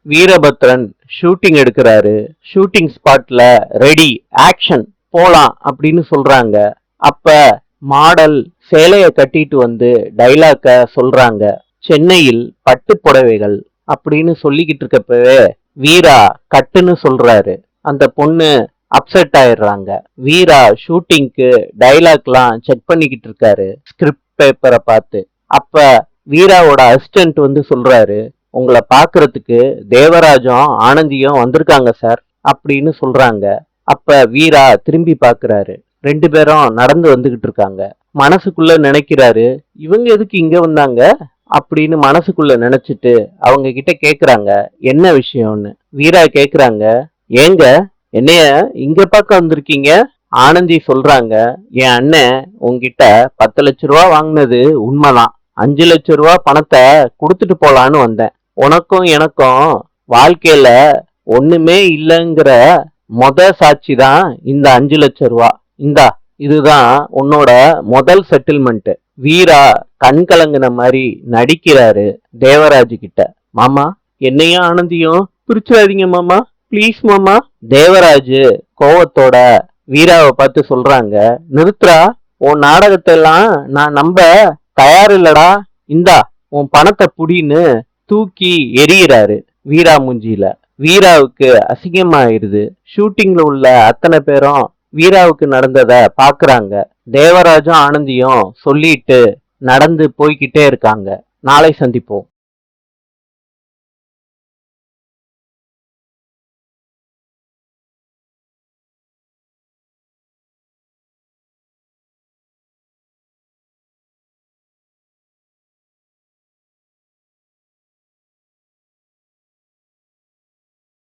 Veerabhadran shooting எடுக்கிறாரு. Shooting ஸ்பாட்ல ready action போலாம் அப்படின்னு சொல்றாங்க. அப்ப மாடல் சேலைய கட்டிட்டு வந்து டைலாக்க சொல்றாங்க. சென்னையில் பட்டு புடவைகள் அப்படின்னு சொல்லிக்கிட்டு இருக்கப்பவே வீரா கட்டுன்னு சொல்றாரு. அந்த பொண்ணு அப்செட் ஆயிடுறாங்க. வீரா ஷூட்டிங்க்கு டைலாக்லாம் செக் பண்ணிக்கிட்டு இருக்காரு ஸ்கிரிப்ட் பேப்பரை பார்த்து. அப்ப வீராவோட அசிஸ்டன்ட் வந்து சொல்றாரு, உங்களை பாக்குறதுக்கு தேவராஜும் ஆனந்தியும் வந்திருக்காங்க சார் அப்படின்னு சொல்றாங்க. அப்ப வீரா திரும்பி பாக்குறாரு. ரெண்டு பேரும் நடந்து வந்துகிட்டு இருக்காங்க. மனசுக்குள்ள நினைக்கிறாரு, இவங்க எதுக்கு இங்க வந்தாங்க அப்படின்னு மனசுக்குள்ள நினைச்சிட்டு அவங்க கிட்ட கேக்குறாங்க என்ன விஷயம்னு. வீரா கேக்குறாங்க, ஏங்க என்னைய இங்க பார்க்க வந்திருக்கீங்க? ஆனந்தி சொல்றாங்க, என் அண்ணன் உங்ககிட்ட 10 லட்ச ரூபா வாங்கினது உண்மைதான். 5 லட்ச ரூபா பணத்தை கொடுத்துட்டு போலான்னு வந்தேன். உனக்கும் எனக்கும் வாழ்க்கையில ஒண்ணுமே இல்லைங்கிற சாட்சி தான் இந்த 5 லட்ச ரூபா. இந்தா இதுதான் உன்னோட முதல் செட்டில்மெண்ட். வீரா கண் கலங்கின மாதிரி நடிக்கிறாரு தேவராஜ் கிட்ட. மாமா, என்னையும் ஆனந்தியும் பிரிச்சுடாதீங்க மாமா, பிளீஸ் மாமா. தேவராஜ் கோவத்தோட வீராவை பார்த்து சொல்றாங்க, நிறுத்துறா, உன் நாடகத்தை எல்லாம் நான் நம்ப தயாரில்லடா. இந்தா உன் பணத்தை புடின்னு தூக்கி எறிகிறாரு வீரா மூஞ்சியில. வீராவுக்கு அசிங்கமாயிருது. ஷூட்டிங்ல உள்ள அத்தனை பேரும் வீராவுக்கு நடந்தத பாக்குறாங்க. தேவராஜும் ஆனந்தியும் சொல்லிட்டு நடந்து போய்கிட்டே இருக்காங்க. நாளை சந்திப்போம்.